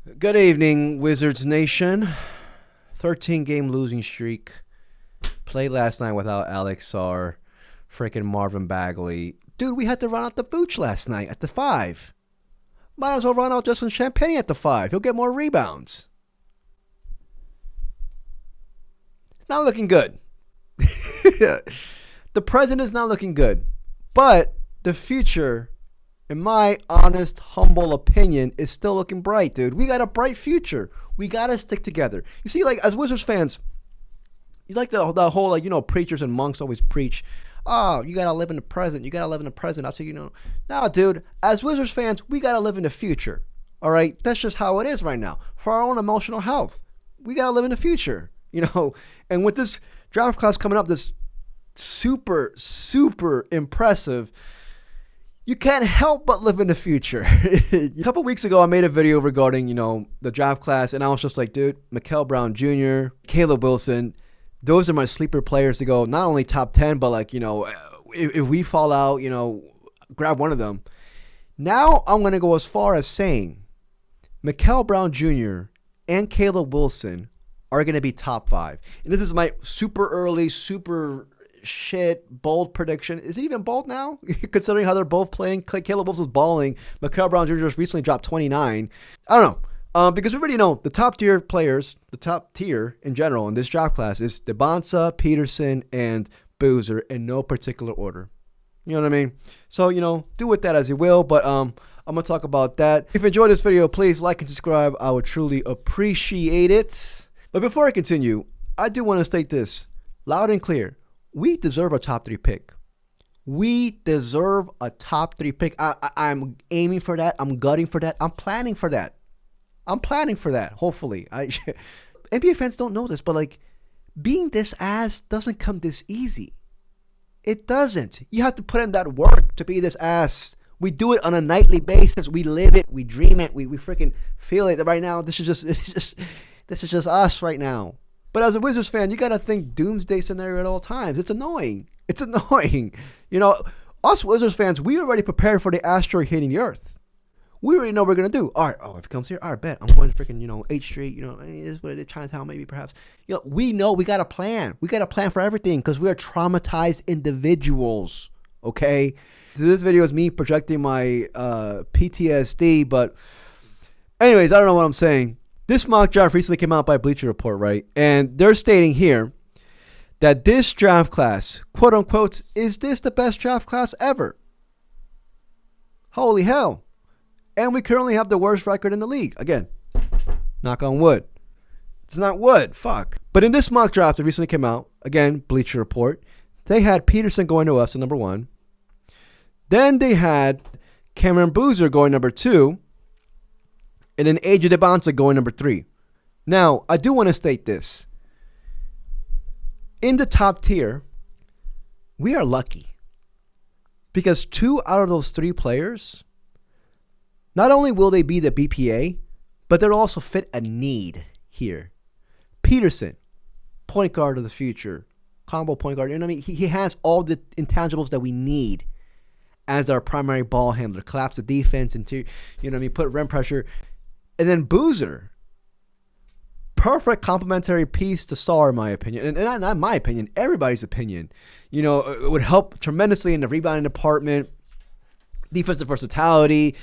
Good evening, Wizards Nation. 13-game losing streak. Played last night without Alex Sarr, freaking Marvin Bagley. Dude, we had to run out the Vooch last night at the 5. Might as well run out Justin Champagne at the 5. He'll get more rebounds. It's not looking good. The present is not looking good. But the future, in my honest, humble opinion, is still looking bright, dude. We got a bright future. We got to stick together. You see, like, as Wizards fans, you like the whole, like, you know, preachers and monks always preach, oh, you got to live in the present. You got to live in the present. That's what you know. No, dude, as Wizards fans, we got to live in the future. All right? That's just how it is right now. For our own emotional health, we got to live in the future, you know? And with this draft class coming up, this super, super impressive, you can't help but live in the future. A couple weeks ago, I made a video regarding, you know, the draft class, and I was just like, dude, Mikel Brown Jr., Caleb Wilson, those are my sleeper players to go not only top 10, but, like, you know, if we fall out, you know, grab one of them. Now I'm going to go as far as saying Mikel Brown Jr. and Caleb Wilson are going to be top 5. And this is my super early, super shit bold prediction. Is it even bold now? Considering how they're both playing. Caleb Wilson's balling. Mikel Brown Jr. just recently dropped 29. I don't know. Because we already know the top tier players, the top tier in general in this draft class is Debonsa, Peterson, and Boozer in no particular order. You know what I mean? So, you know, do with that as you will. But I'm going to talk about that. If you enjoyed this video, please like and subscribe. I would truly appreciate it. But before I continue, I do want to state this loud and clear. We deserve a top 3 pick. We deserve a top 3 pick. I'm aiming for that. I'm gutting for that. I'm planning for that. Hopefully. NBA fans don't know this, but, like, being this ass doesn't come this easy. It doesn't. You have to put in that work to be this ass. We do it on a nightly basis. We live it. We dream it. We freaking feel it right now. This is just us right now. But as a Wizards fan, you got to think doomsday scenario at all times. It's annoying. You know, us Wizards fans, we already prepared for the asteroid hitting the Earth. We already know what we're going to do. All right, if it comes here, all right, bet. I'm going to freaking, 8th Street, it is what it is, Chinatown maybe perhaps. We know we got a plan. We got a plan for everything because we are traumatized individuals, okay? So this video is me projecting my PTSD, but anyways, I don't know what I'm saying. This mock draft recently came out by Bleacher Report, right? And they're stating here that this draft class, quote unquote, is this the best draft class ever? Holy hell. And we currently have the worst record in the league. Again, knock on wood. It's not wood. Fuck. But in this mock draft that recently came out, again, Bleacher Report, they had Peterson going to us at number 1. Then they had Cameron Boozer going number 2. And then AJ Debonsa going number 3. Now, I do want to state this. In the top tier, we are lucky. Because 2 out of those 3 players, not only will they be the BPA, but they'll also fit a need here. Peterson, point guard of the future, combo point guard. You know what I mean? He has all the intangibles that we need as our primary ball handler. Collapse the defense, interior, put rim pressure. And then Boozer, perfect complementary piece to Sarr, in my opinion. And not my opinion, everybody's opinion. It would help tremendously in the rebounding department, defensive versatility,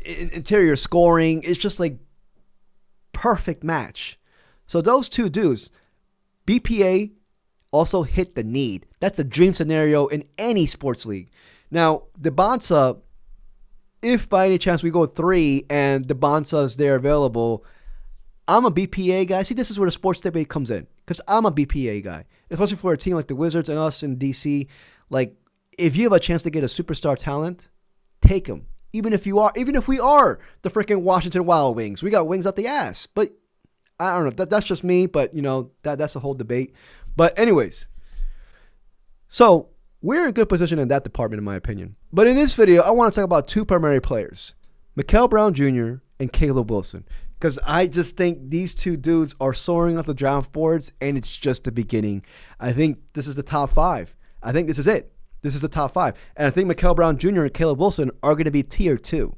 interior scoring. It's just like perfect match. So those 2 dudes, BPA, also hit the need. That's a dream scenario in any sports league. Now, Debonsa, if by any chance we go 3 and Debonsa is there available, I'm a BPA guy. See, this is where the sports debate comes in, because I'm a BPA guy, especially for a team like the Wizards and us in DC. Like, if you have a chance to get a superstar talent, take him. Even if we are the freaking Washington Wild Wings, we got wings out the ass. But I don't know. That's just me. But that's a whole debate. But anyways, so we're in good position in that department, in my opinion. But in this video, I want to talk about 2 primary players, Mikel Brown Jr. and Caleb Wilson, because I just think these 2 dudes are soaring off the draft boards, and it's just the beginning. I think this is the top 5. I think this is it. This is the top 5. And I think Mikel Brown Jr. and Caleb Wilson are going to be tier 2.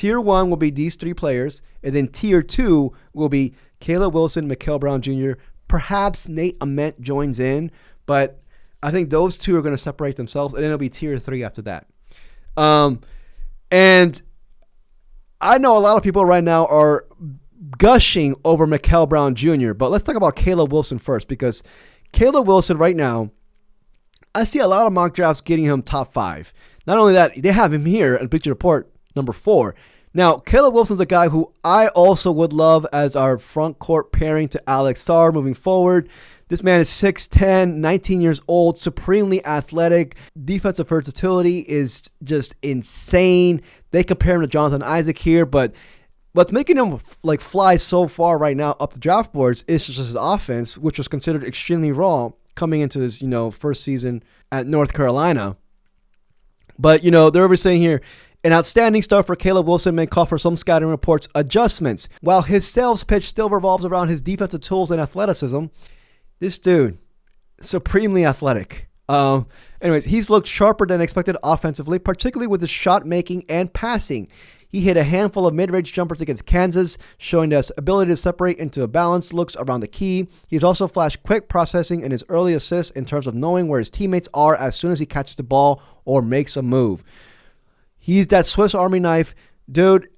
Tier 1 will be these 3 players, and then Tier 2 will be Caleb Wilson, Mikel Brown Jr., perhaps Nate Ament joins in, but I think those 2 are going to separate themselves, and then it'll be Tier 3 after that. And I know a lot of people right now are gushing over Mikel Brown Jr., but let's talk about Caleb Wilson first, because Caleb Wilson right now, I see a lot of mock drafts getting him top 5. Not only that, they have him here at Bleacher Report number 4. Now, Caleb Wilson's a guy who I also would love as our front court pairing to Alex Sarr moving forward. This man is 6'10", 19 years old, supremely athletic. Defensive versatility is just insane. They compare him to Jonathan Isaac here, but what's making him fly so far right now up the draft boards is just his offense, which was considered extremely raw coming into his first season at North Carolina. But they're over saying here, an outstanding start for Caleb Wilson may call for some scouting reports adjustments. While his sales pitch still revolves around his defensive tools and athleticism, this dude, supremely athletic. Anyways, he's looked sharper than expected offensively, particularly with his shot making and passing. He hit a handful of mid-range jumpers against Kansas, showing his ability to separate into balanced looks around the key. He's also flashed quick processing in his early assists in terms of knowing where his teammates are as soon as he catches the ball or makes a move. He's that Swiss Army knife. Dude,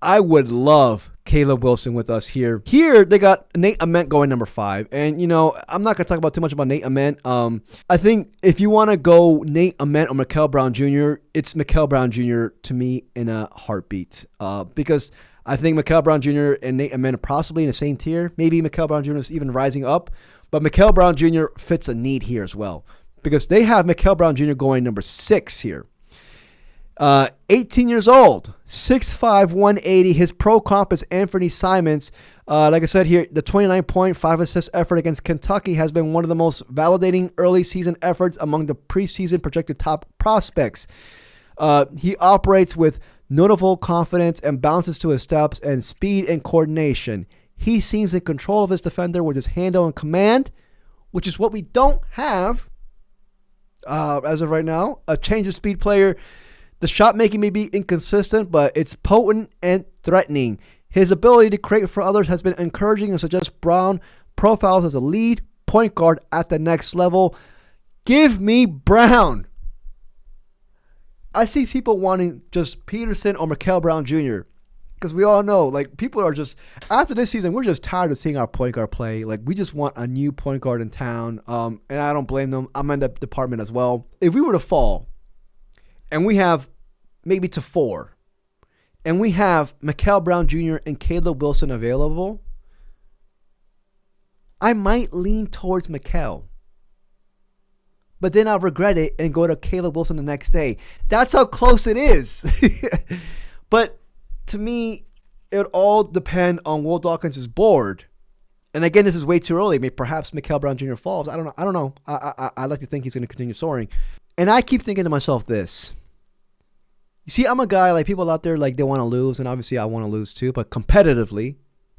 I would love Caleb Wilson with us here. Here, they got Nate Ament going number 5. And, I'm not going to talk about too much about Nate Ament. I think if you want to go Nate Ament or Mikel Brown Jr., it's Mikel Brown Jr. to me in a heartbeat. Because I think Mikel Brown Jr. and Nate Ament are possibly in the same tier. Maybe Mikel Brown Jr. is even rising up. But Mikel Brown Jr. fits a need here as well. Because they have Mikel Brown Jr. going number 6 here. 18 years old, 6'5", 180. His pro comp is Anthony Simons. Like I said here, the 29.5 assist effort against Kentucky has been one of the most validating early season efforts among the preseason projected top prospects. He operates with notable confidence and bounces to his steps and speed and coordination. He seems in control of his defender with his handle and command, which is what we don't have as of right now. A change of speed player. The shot making may be inconsistent, but it's potent and threatening. His ability to create for others has been encouraging and suggests Brown profiles as a lead point guard at the next level. Give me Brown. I see people wanting just Peterson or Mikel Brown Jr. because we all know, people are just, after this season, we're just tired of seeing our point guard play. We just want a new point guard in town, and I don't blame them. I'm in that department as well. If we were to fall, and we have maybe to 4, and we have Mikel Brown Jr. and Caleb Wilson available, I might lean towards Mikel. But then I'll regret it and go to Caleb Wilson the next day. That's how close it is. But to me, it would all depend on Will Dawkins' board. And again, this is way too early. Maybe perhaps Mikel Brown Jr. falls. I don't know. I like to think he's going to continue soaring. And I keep thinking to myself this. You see, I'm a guy, people out there, they want to lose, and obviously I want to lose too, but competitively,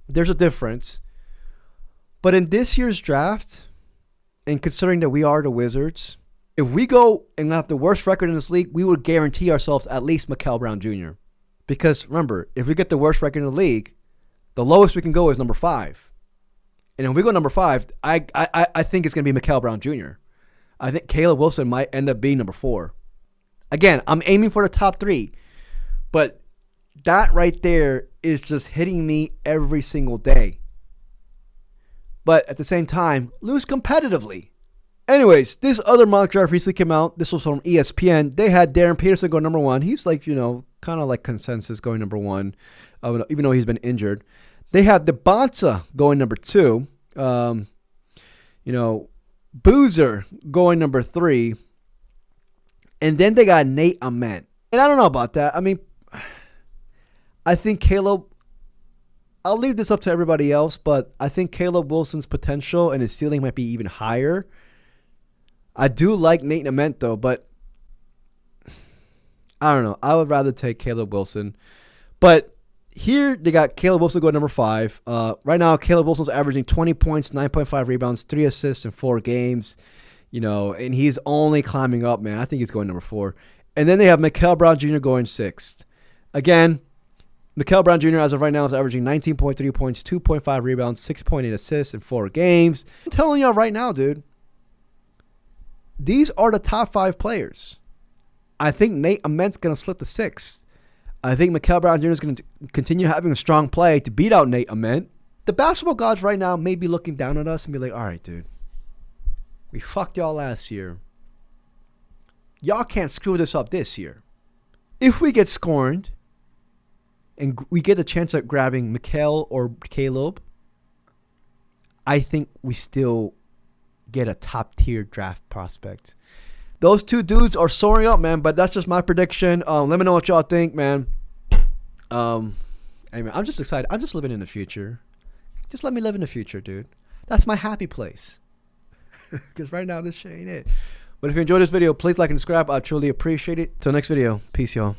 there's a difference. But in this year's draft, and considering that we are the Wizards, if we go and have the worst record in this league, we would guarantee ourselves at least Mikel Brown Jr. Because remember, if we get the worst record in the league, the lowest we can go is number 5. And if we go number 5, I think it's going to be Mikel Brown Jr. I think Caleb Wilson might end up being number 4. Again, I'm aiming for the top 3. But that right there is just hitting me every single day. But at the same time, lose competitively. Anyways, this other mock draft recently came out. This was from ESPN. They had Darren Peterson go number 1. He's kind of like consensus going number 1, even though he's been injured. They had DeBonta going number 2. Boozer going number 3. And then they got Nate Ament. And I don't know about that. I mean, I think Caleb, I'll leave this up to everybody else, but I think Caleb Wilson's potential and his ceiling might be even higher. I do like Nate Ament, though, but I don't know. I would rather take Caleb Wilson. But here they got Caleb Wilson going number 5. Right now, Caleb Wilson's averaging 20 points, 9.5 rebounds, 3 assists in 4 games. And he's only climbing up, man. I think he's going number 4. And then they have Mikel Brown Jr. going 6th. Again, Mikel Brown Jr. as of right now is averaging 19.3 points, 2.5 rebounds, 6.8 assists in 4 games. I'm telling y'all right now, dude. These are the top 5 players. I think Nate Ament's going to slip the 6th. I think Mikel Brown Jr. is going to continue having a strong play to beat out Nate Ament. The basketball gods right now may be looking down at us and be like, all right, dude. We fucked y'all last year. Y'all can't screw this up this year. If we get scorned and we get a chance at grabbing Mikel or Caleb, I think we still get a top-tier draft prospect. Those 2 dudes are soaring up, man, but that's just my prediction. Let me know what y'all think, man. Hey, man, I'm just excited. I'm just living in the future. Just let me live in the future, dude. That's my happy place. Because right now, this shit ain't it. But if you enjoyed this video, please like and subscribe. I truly appreciate it. Till next video. Peace, y'all.